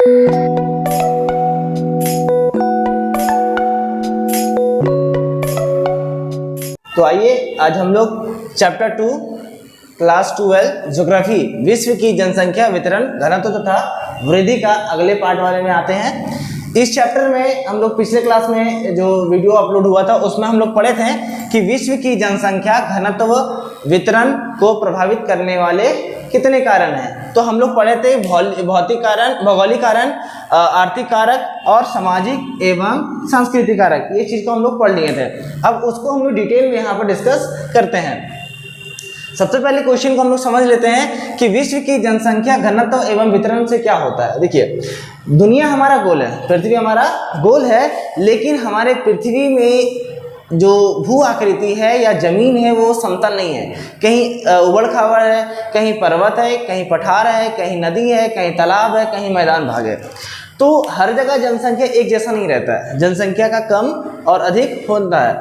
तो आइए आज हम लोग चैप्टर 2 क्लास 12 ज्योग्राफी विश्व की जनसंख्या वितरण घनत्व तथा वृद्धि का अगले पार्ट वाले में आते हैं। इस चैप्टर में हम लोग पिछले क्लास में जो वीडियो अपलोड हुआ था उसमें हम लोग पढ़े थे कि विश्व की जनसंख्या घनत्व वितरण को प्रभावित करने वाले कितने कारण हैं। तो हम लोग पढ़े थे भौतिक कारण, भौगोलिक कारण, आर्थिक कारक और सामाजिक एवं सांस्कृतिक कारक। ये चीज़ को हम लोग पढ़ लिए थे। अब उसको हम लोग डिटेल में यहाँ पर डिस्कस करते हैं। सबसे पहले क्वेश्चन को हम लोग समझ लेते हैं कि विश्व की जनसंख्या घनत्व एवं वितरण से क्या होता है। देखिए, दुनिया हमारा गोल है, पृथ्वी हमारा गोल है, लेकिन हमारे पृथ्वी में जो भू आकृति है या जमीन है वो समतल नहीं है। कहीं उबड़ खाबड़ है, कहीं पर्वत है, कहीं पठार है, कहीं नदी है, कहीं तालाब है, कहीं मैदान भाग है। तो हर जगह जनसंख्या एक जैसा नहीं रहता है, जनसंख्या का कम और अधिक होता है।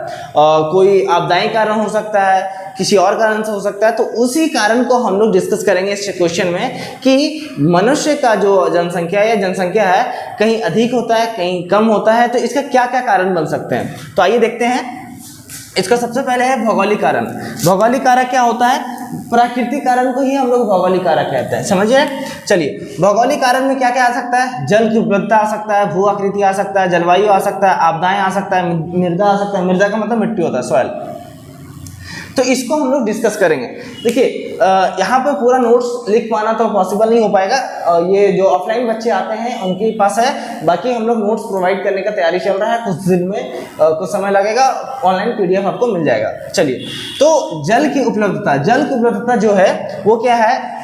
कोई आपदाई कारण हो सकता है, किसी और कारण से हो सकता है। तो उसी कारण को हम लोग डिस्कस करेंगे इस क्वेश्चन में कि मनुष्य का जो जनसंख्या या जनसंख्या है कहीं अधिक होता है, कहीं कम होता है। तो इसका क्या क्या कारण बन सकते हैं, तो आइए देखते हैं। इसका सबसे पहले है भौगोलिक कारण। भौगोलिक कारक क्या होता है? प्राकृतिक कारण को ही हम लोग भौगोलिक कारक कहते हैं, समझिए। चलिए, भौगोलिक कारण में क्या क्या आ सकता है? जल की उपलब्धता आ सकता है, भू आकृति आ सकता है, जलवायु आ सकता है, आपदाएं आ सकता है, मृदा आ सकता है। मृदा का मतलब मिट्टी होता है, सॉइल। तो इसको हम लोग डिस्कस करेंगे। देखिए, यहाँ पे पूरा नोट्स लिख पाना तो पॉसिबल नहीं हो पाएगा। ये जो ऑफलाइन बच्चे आते हैं उनके पास है, बाकी हम लोग नोट्स प्रोवाइड करने का तैयारी चल रहा है। कुछ दिन में कुछ समय लगेगा, ऑनलाइन पीडीएफ आपको मिल जाएगा। चलिए, तो जल की उपलब्धता, जल की उपलब्धता जो है वो क्या है?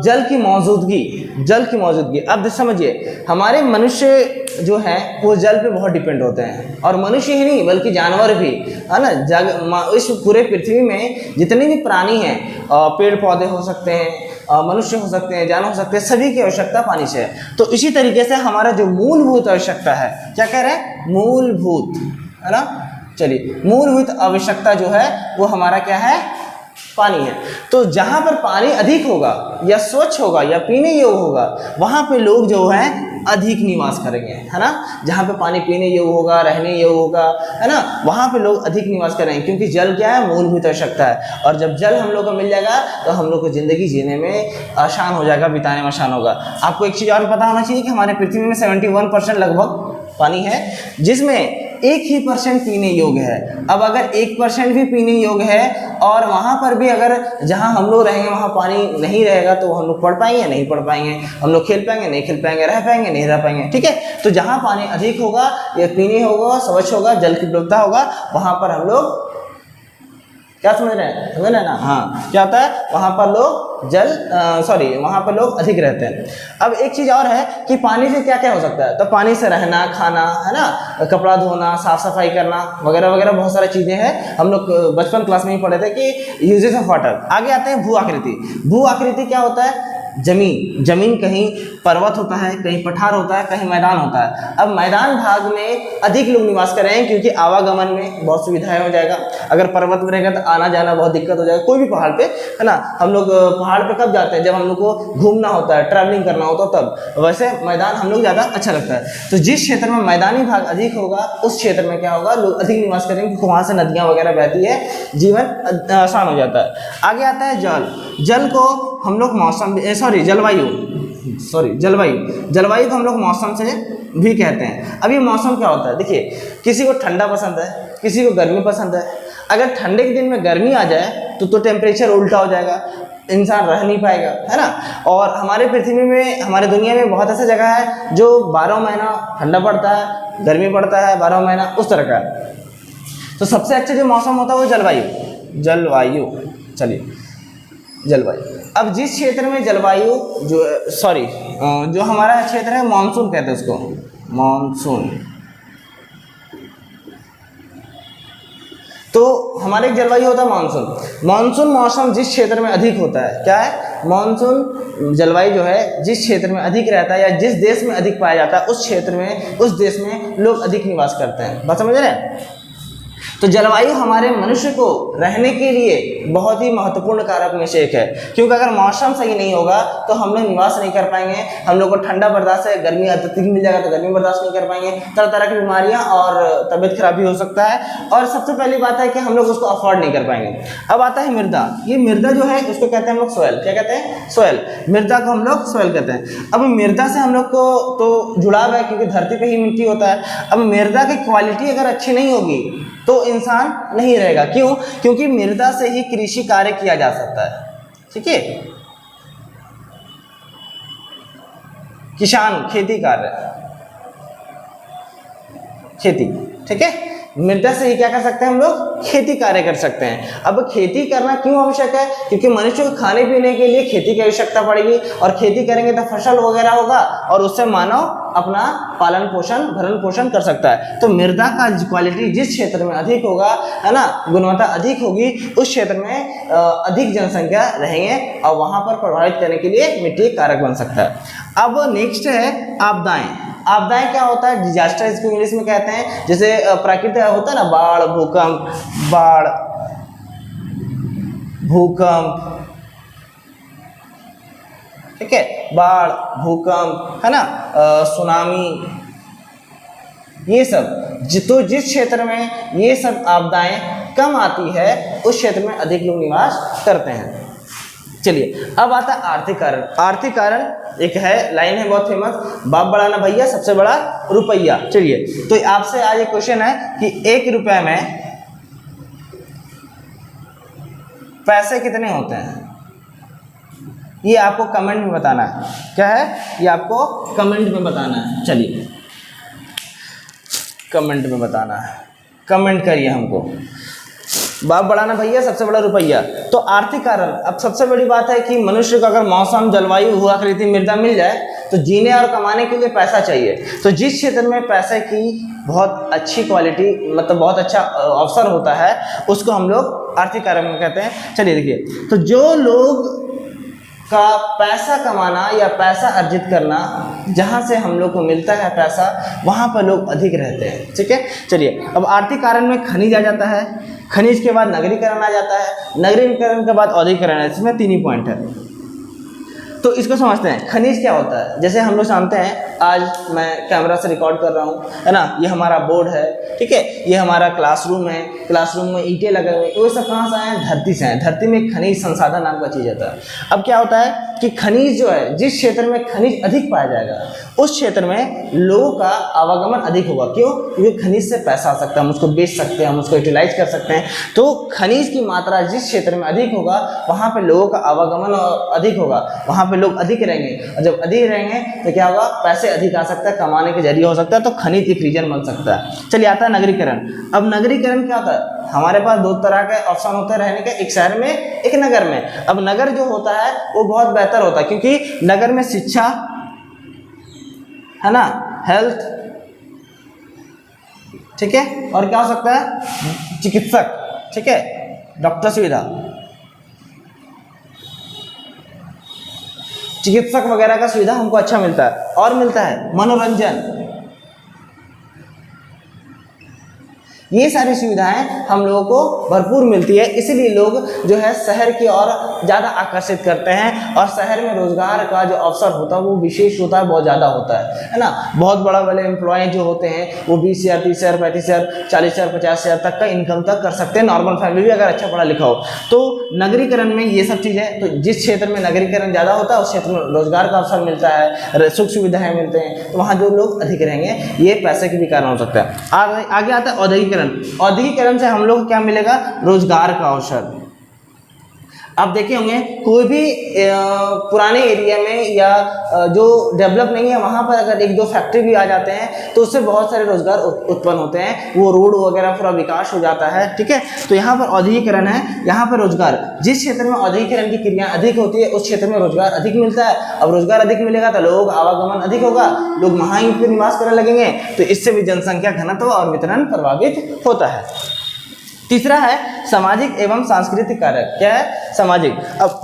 जल की मौजूदगी, जल की मौजूदगी। अब समझिए, हमारे मनुष्य जो है वो जल पे बहुत डिपेंड होते हैं, और मनुष्य ही नहीं बल्कि जानवर भी, है ना। इस पूरे पृथ्वी में जितने भी प्राणी हैं, पेड़ पौधे हो सकते हैं, मनुष्य हो सकते हैं, जानवर हो सकते हैं, सभी की आवश्यकता पानी से है। तो इसी तरीके से हमारा जो मूलभूत आवश्यकता है, क्या कह रहे हैं? मूलभूत, है ना। चलिए, मूलभूत आवश्यकता जो है वो हमारा क्या है? पानी है। तो जहां पर पानी अधिक होगा या स्वच्छ होगा या पीने योग्य होगा, वहां पे लोग जो है अधिक निवास करेंगे, है ना। जहां पे पानी पीने योग्य होगा, रहने योग्य होगा, है ना, वहां पे लोग अधिक निवास करेंगे, क्योंकि जल क्या है? मूलभूत आवश्यकता है। और जब जल हम लोग को मिल जाएगा तो हम लोग को जिंदगी जीने में आसान हो जाएगा, बिताने में आसान होगा। आपको एक चीज़ और पता होना चाहिए कि हमारे पृथ्वी में 71% लगभग पानी है, जिसमें 1% पीने योग्य है। अब अगर 1% भी पीने योग्य है और वहाँ पर भी अगर जहाँ हम लोग रहेंगे वहाँ पानी नहीं रहेगा, तो हम लोग पढ़ पाएंगे? नहीं पढ़ पाएंगे। हम लोग खेल पाएंगे? नहीं खेल पाएंगे। रह पाएंगे? नहीं रह पाएंगे। ठीक है। तो जहाँ पानी अधिक होगा या पीने होगा, स्वच्छ होगा, जल की उपलब्धता होगा, वहाँ पर हम लोग क्या समझ रहे हैं? समझ रहे हैं ना। हाँ, क्या होता है? वहाँ पर लोग वहाँ पर लोग अधिक रहते हैं। अब एक चीज़ और है कि पानी से क्या क्या हो सकता है। तो पानी से रहना, खाना, है ना, कपड़ा धोना, साफ सफाई करना, वगैरह वगैरह बहुत सारी चीज़ें हैं। हम लोग बचपन क्लास में ही पढ़े थे कि यूजेस ऑफ वाटर। आगे आते हैं भू आकृति। भू आकृति क्या होता है? जमीन। जमीन कहीं पर्वत होता है, कहीं पठार होता है, कहीं मैदान होता है। अब मैदान भाग में अधिक लोग निवास कर रहे हैं, क्योंकि आवागमन में बहुत सुविधाएं हो जाएगा। अगर पर्वत में रहेगा तो आना जाना बहुत दिक्कत हो जाएगा, कोई भी पहाड़ पे, है ना। हम लोग पहाड़ पे कब जाते हैं? जब हम लोग को घूमना होता है, ट्रैवलिंग करना होता है, तब। वैसे मैदान हम लोग ज़्यादा अच्छा लगता है। तो जिस क्षेत्र में मैदानी भाग अधिक होगा, उस क्षेत्र में क्या होगा? लोग अधिक निवास करेंगे, क्योंकि वहाँ से नदियाँ वगैरह बहती है, जीवन आसान हो जाता है। आगे आता है जल। जल को हम लोग जलवायु को हम लोग मौसम से भी कहते हैं। अब ये मौसम क्या होता है? देखिए, किसी को ठंडा पसंद है, किसी को गर्मी पसंद है। अगर ठंडे के दिन में गर्मी आ जाए तो टेम्परेचर उल्टा हो जाएगा, इंसान रह नहीं पाएगा, है ना। और हमारे पृथ्वी में, हमारे दुनिया में बहुत ऐसा जगह है जो 12 महीना ठंडा पड़ता है, गर्मी पड़ता है, 12 महीना उस तरह का है। तो सबसे अच्छा जो मौसम होता है वो जलवायु। चलिए, जलवायु। अब जिस क्षेत्र में जलवायु जो हमारा क्षेत्र है, मानसून कहते हैं उसको, मानसून। तो हमारे एक जलवायु होता है मानसून। मानसून मौसम जिस क्षेत्र में अधिक होता है, क्या है? मानसून जलवायु जो है जिस क्षेत्र में अधिक रहता है या जिस देश में अधिक पाया जाता है, उस क्षेत्र में, उस देश में लोग अधिक निवास करते हैं। बात समझ रहे हैं? तो जलवायु हमारे मनुष्य को रहने के लिए बहुत ही महत्वपूर्ण कारक में से एक है, क्योंकि अगर मौसम सही नहीं होगा तो हम लोग निवास नहीं कर पाएंगे, हम लोग को ठंडा बर्दाश्त है, गर्मी अत्यधिक मिल जाएगा तो गर्मी बर्दाश्त नहीं कर पाएंगे, तरह तरह की बीमारियां और तबीयत खराब भी हो सकता है, और सबसे पहली बात है कि हम लोग उसको अफोर्ड नहीं कर पाएंगे। अब आता है मृदा। ये मृदा जो है उसको कहते हैं हम लोग सोयल। क्या कहते हैं? सोयल। मृदा को हम लोग सोयल कहते हैं। अब मृदा से हम लोग को तो जुड़ाव है, क्योंकि धरती पे ही मिट्टी होता है। अब मृदा की क्वालिटी अगर अच्छी नहीं होगी तो इंसान नहीं रहेगा। क्यों? क्योंकि मृदा से ही कृषि कार्य किया जा सकता है। ठीक है, किसान खेती कार्य, खेती, ठीक है, मृदा से ही क्या कर सकते हैं हम लोग? खेती कार्य कर सकते हैं। अब खेती करना क्यों आवश्यक है? क्योंकि मनुष्य को खाने पीने के लिए खेती की आवश्यकता पड़ेगी, और खेती करेंगे तो फसल वगैरह होगा, और उससे मानव अपना पालन पोषण भरण पोषण कर सकता है। तो मृदा का क्वालिटी जिस क्षेत्र में अधिक होगा, है ना, गुणवत्ता अधिक होगी, उस क्षेत्र में अधिक जनसंख्या रहेंगे, और वहां पर प्रभावित करने के लिए मिट्टी कारक बन सकता है। अब नेक्स्ट है आपदाएं। आपदाएं क्या होता है? डिजास्टर इसको इंग्लिश में कहते हैं। जैसे प्राकृतिक होता है ना, बाढ़, भूकंप, ठीक है, बाढ़, भूकंप, है ना, सुनामी, ये सब तो जिस क्षेत्र में ये सब आपदाएं कम आती है उस क्षेत्र में अधिक लोग निवास करते हैं। चलिए, अब आता है आर्थिक कारण। आर्थिक कारण एक है, लाइन है बहुत फेमस, बाप बड़ा ना भैया, सबसे बड़ा रुपया। चलिए, तो आपसे आज एक क्वेश्चन है कि 1 रुपए में पैसे कितने होते हैं? ये आपको कमेंट में बताना है। क्या है? ये आपको कमेंट में बताना है। चलिए, कमेंट में बताना है, कमेंट करिए हमको। बाप बड़ा ना भैया, सबसे बड़ा रुपया। तो आर्थिक कारण, अब सबसे बड़ी बात है कि मनुष्य को अगर मौसम, जलवायु, हुआ करती मृदा मिल जाए तो जीने और कमाने के लिए पैसा चाहिए। तो जिस क्षेत्र में पैसे की बहुत अच्छी क्वालिटी, मतलब बहुत अच्छा अवसर होता है, उसको हम लोग आर्थिक कारण कहते हैं। चलिए देखिए, तो जो लोग का पैसा कमाना या पैसा अर्जित करना, जहाँ से हम लोग को मिलता है पैसा, वहाँ पर लोग अधिक रहते हैं। ठीक है, चलिए, अब आर्थिक कारण में खनिज आ जाता है, खनिज के बाद नगरीकरण आ जाता है, नगरीकरण के बाद औद्योगिकरण है। इसमें 3 ही पॉइंट है। तो इसको समझते हैं, खनिज क्या होता है। जैसे हम लोग जानते हैं, आज मैं कैमरा से रिकॉर्ड कर रहा हूँ, है ना, ये हमारा बोर्ड है, ठीक है, ये हमारा क्लासरूम है, क्लासरूम में ईंटें लगे हुए, वो सब कहाँ से आए हैं? धरती से आए। धरती में खनिज संसाधन नाम का चीज़ आता है। अब क्या होता है कि खनिज जो है, जिस क्षेत्र में खनिज अधिक पाया जाएगा उस क्षेत्र में लोगों का आवागमन अधिक होगा। क्यों? क्योंकि खनिज से पैसा आ सकता है, हम उसको बेच सकते हैं, हम उसको यूटिलाइज कर सकते हैं। तो खनिज की मात्रा जिस क्षेत्र में अधिक होगा वहाँ पे लोगों का आवागमन अधिक होगा, वहाँ पे लोग अधिक रहेंगे, और जब अधिक रहेंगे तो क्या होगा? पैसे अधिक आ सकता है, कमाने के जरिए हो सकता है, तो खनिज एक रीजन बन सकता है। चलिए, आता है नगरीकरण। अब नगरीकरण क्या होता है? हमारे पास 2 तरह के ऑप्शन होते हैं रहने के, एक शहर में, एक नगर में। अब नगर जो होता है वो बहुत बेहतर होता है, क्योंकि नगर में शिक्षा, है ना, हेल्थ, ठीक है, और क्या हो सकता है? चिकित्सक, ठीक है, डॉक्टर सुविधा, चिकित्सक वगैरह का सुविधा हमको अच्छा मिलता है। और मिलता है मनोरंजन, ये सारी सुविधाएं हम लोगों को भरपूर मिलती है। इसीलिए लोग जो है शहर की ओर ज़्यादा आकर्षित करते हैं, और शहर में रोजगार का जो अवसर होता है वो विशेष होता है, बहुत ज़्यादा होता है ना। बहुत बड़ा वाले एम्प्लॉय जो होते हैं वो 20,000, 30,000, 35,000, 40,000, 50,000 तक का इनकम तक कर सकते हैं, नॉर्मल फैमिली भी अगर अच्छा पढ़ा लिखा हो। तो नगरीकरण में ये सब चीज़ें, तो जिस क्षेत्र में नगरीकरण ज़्यादा होता है उस क्षेत्र में रोजगार का अवसर मिलता है, सुख सुविधाएँ मिलते हैं, तो वहाँ जो लोग अधिक रहेंगे, ये पैसे के भी कारण हो सकता है। आगे आता है औद्योगिकरण। औद्योगिकरण से हम लोग को क्या मिलेगा? रोजगार का अवसर। आप देखे होंगे कोई भी पुराने एरिया में या जो डेवलप नहीं है वहाँ पर अगर 1-2 फैक्ट्री भी आ जाते हैं तो उससे बहुत सारे रोजगार उत्पन्न होते हैं, वो रोड वगैरह पूरा विकास हो जाता है। ठीक है, तो यहाँ पर औद्योगिकरण है, यहाँ पर रोजगार, जिस क्षेत्र में औद्योगिकरण की क्रिया अधिक होती है उस क्षेत्र में रोजगार अधिक मिलता है। अब रोजगार अधिक मिलेगा तो लोग आवागमन अधिक होगा, लोग वहाँ ही पर निवास करने लगेंगे, तो इससे भी जनसंख्या घनत्व और वितरण प्रभावित होता है। तीसरा है सामाजिक एवं सांस्कृतिक कारक। क्या है? सामाजिक। अब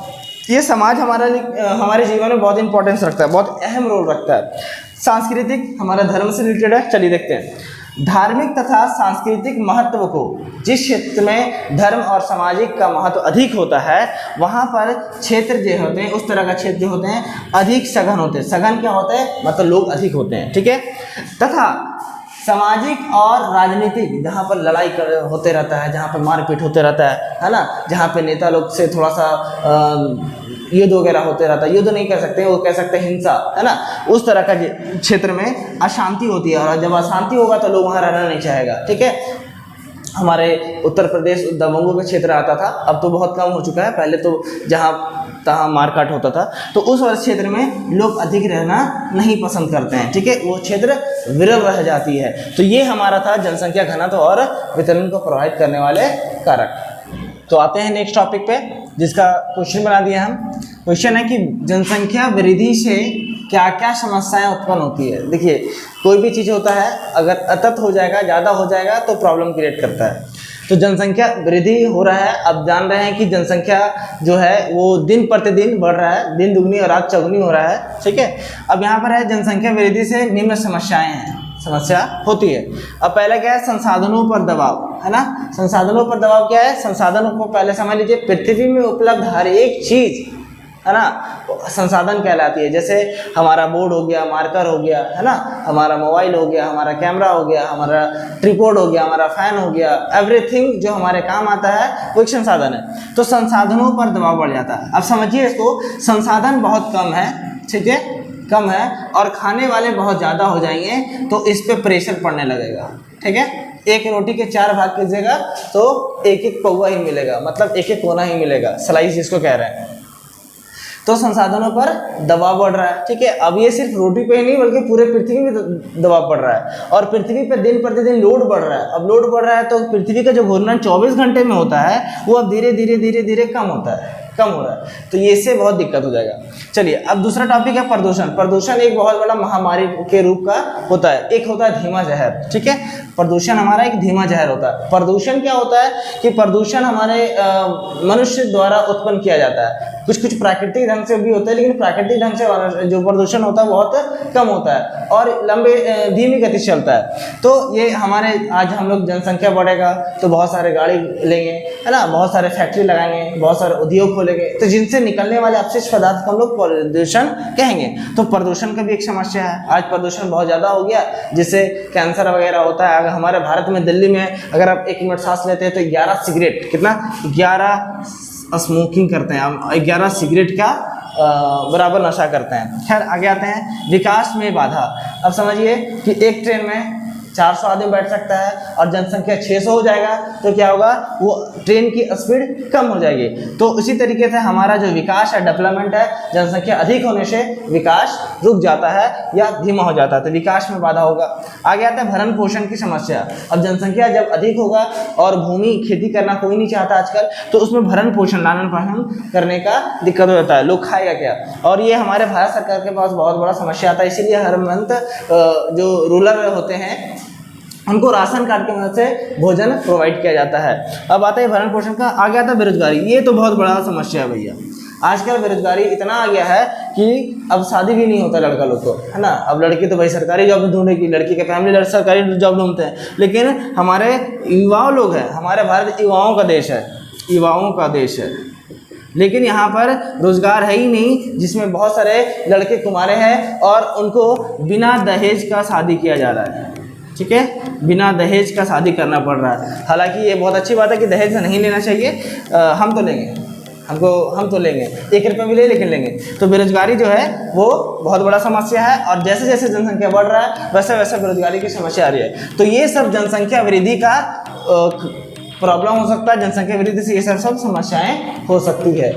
ये समाज हमारे जीवन में बहुत इंपॉर्टेंस रखता है, बहुत अहम रोल रखता है। सांस्कृतिक हमारा धर्म से रिलेटेड है। चलिए देखते हैं। धार्मिक तथा सांस्कृतिक महत्व को, जिस क्षेत्र में धर्म और सामाजिक का महत्व अधिक होता है वहाँ पर क्षेत्र जो होते हैं, उस तरह का क्षेत्र जो होते हैं अधिक सघन होते हैं। सघन क्या होता है, मतलब लोग अधिक होते हैं, ठीक है। तथा सामाजिक और राजनीतिक, जहाँ पर लड़ाई होते रहता है, जहाँ पर मारपीट होते रहता है ना, जहाँ पे नेता लोग से थोड़ा सा युद्ध वगैरह होते रहता है, युद्ध नहीं कह सकते, वो कह सकते हैं हिंसा, है ना, उस तरह का क्षेत्र में अशांति होती है। और जब अशांति होगा तो लोग वहाँ रहना नहीं चाहेगा, ठीक है। हमारे उत्तर प्रदेश दबंगों का क्षेत्र आता था, अब तो बहुत कम हो चुका है, पहले तो जहाँ तहाँ मारकाट होता था, तो उस वाले क्षेत्र में लोग अधिक रहना नहीं पसंद करते हैं, ठीक है, वो क्षेत्र विरल रह जाती है। तो ये हमारा था जनसंख्या घनत्व और वितरण को प्रभावित करने वाले कारक। तो आते हैं नेक्स्ट टॉपिक पे, जिसका क्वेश्चन बना दिया हम। क्वेश्चन है कि जनसंख्या वृद्धि से क्या क्या समस्याएं उत्पन्न होती है। देखिए, कोई भी चीज़ होता है अगर अत्यंत हो जाएगा, ज़्यादा हो जाएगा तो प्रॉब्लम क्रिएट करता है। तो जनसंख्या वृद्धि हो रहा है, अब जान रहे हैं कि जनसंख्या जो है वो दिन प्रतिदिन बढ़ रहा है, दिन दुगनी और रात चौगुनी हो रहा है, ठीक है। अब यहाँ पर है जनसंख्या वृद्धि से निम्न समस्याएं हैं, समस्या होती है। अब पहले क्या है, संसाधनों पर दबाव, है ना। संसाधनों पर दबाव क्या है, संसाधनों को पहले समझ लीजिए, पृथ्वी में उपलब्ध हर एक चीज़, है ना, संसाधन कहलाती है। जैसे हमारा बोर्ड हो गया, मार्कर हो गया, है ना, हमारा मोबाइल हो गया, हमारा कैमरा हो गया, हमारा ट्रिपॉड हो गया, हमारा फैन हो गया, एवरीथिंग जो हमारे काम आता है वो एक संसाधन है। तो संसाधनों पर दबाव बढ़ जाता है। अब समझिए इसको, संसाधन बहुत कम है, ठीक है, कम है, और खाने वाले बहुत ज़्यादा हो जाएंगे तो इस पर प्रेशर पड़ने लगेगा, ठीक है। एक रोटी के 4 भाग कीजिएगा तो एक एक पौवा ही मिलेगा, मतलब एक एक कोना ही मिलेगा, स्लाइस जिसको कह रहे हैं। तो संसाधनों पर दबाव बढ़ रहा है, ठीक है। अब ये सिर्फ रोटी पे ही नहीं बल्कि पूरे पृथ्वी में दबाव बढ़ रहा है, और पृथ्वी पे दिन प्रतिदिन लोड बढ़ रहा है। अब लोड बढ़ रहा है तो पृथ्वी का जो घूर्णन 24 घंटे में होता है वो अब धीरे धीरे धीरे धीरे कम होता है, कम हो रहा है, तो ये इससे बहुत दिक्कत हो जाएगा। चलिए, अब दूसरा टॉपिक है प्रदूषण। प्रदूषण एक बहुत बड़ा महामारी के रूप का होता है। एक होता है धीमा जहर, ठीक है, प्रदूषण हमारा एक धीमा जहर होता है। प्रदूषण क्या होता है कि प्रदूषण हमारे मनुष्य द्वारा उत्पन्न किया जाता है। कुछ कुछ प्राकृतिक ढंग से भी होता है, लेकिन प्राकृतिक ढंग से जो प्रदूषण होता है बहुत कम होता है और लंबे धीमी गति से चलता है। तो ये हमारे आज हम लोग जनसंख्या बढ़ेगा तो बहुत सारे गाड़ी लेंगे, है ना, बहुत सारे फैक्ट्री लगाएंगे, बहुत सारे उद्योग खोलेंगे, तो जिनसे निकलने वाले अपशिष्ट पदार्थ को हम लोग प्रदूषण कहेंगे। तो प्रदूषण का भी एक समस्या है। आज प्रदूषण बहुत ज़्यादा हो गया जिससे कैंसर वगैरह होता है। अगर हमारे भारत में, दिल्ली में अगर आप 1 मिनट सांस लेते हैं तो 11 सिगरेट, कितना, 11 स्मोकिंग करते हैं हम, 11 सिगरेट का बराबर नशा करते हैं। खैर, आगे आते हैं विकास में बाधा। अब समझिए कि एक ट्रेन में 400 आदमी बैठ सकता है और जनसंख्या 600 हो जाएगा तो क्या होगा, वो ट्रेन की स्पीड कम हो जाएगी। तो उसी तरीके से हमारा जो विकास है, डेवलपमेंट है, जनसंख्या अधिक होने से विकास रुक जाता है या धीमा हो जाता है, तो विकास में बाधा होगा। आगे आता है भरण पोषण की समस्या। अब जनसंख्या जब अधिक होगा और भूमि खेती करना कोई नहीं चाहता आजकल, तो उसमें भरण पोषण, लालन पालन करने का दिक्कत हो जाता है, लोग खाएगा क्या। और ये हमारे भारत सरकार के पास बहुत बड़ा समस्या आता है। इसीलिए हर मंथ जो रूरल होते हैं उनको राशन कार्ड की मदद से भोजन प्रोवाइड किया जाता है। अब आता है भरण पोषण का। आगे आता है बेरोजगारी। ये तो बहुत बड़ा समस्या है भैया। आजकल बेरोजगारी इतना आ गया है कि अब शादी भी नहीं होता लड़का लोग को, है ना। अब लड़की तो भाई सरकारी जॉब ढूंढेगी, लड़की के फैमिली सरकारी जॉब ढूंढते हैं, लेकिन हमारे युवाओं लोग हैं, हमारे भारत युवाओं का देश है, युवाओं का देश है, लेकिन यहाँ पर रोजगार है ही नहीं, जिसमें बहुत सारे लड़के कुंवारे हैं और उनको बिना दहेज का शादी किया जा रहा है, ठीक है, बिना दहेज का शादी करना पड़ रहा है। हालांकि ये बहुत अच्छी बात है कि दहेज नहीं लेना चाहिए, हम तो लेंगे, हम तो लेंगे, 1 रुपये मिले लेकिन लेंगे। तो बेरोजगारी जो है वो बहुत बड़ा समस्या है, और जैसे जैसे जनसंख्या बढ़ रहा है वैसे वैसे बेरोजगारी की समस्या आ रही है। तो ये सब जनसंख्या वृद्धि का प्रॉब्लम हो सकता है, जनसंख्या वृद्धि से ये सब समस्याएं हो सकती है।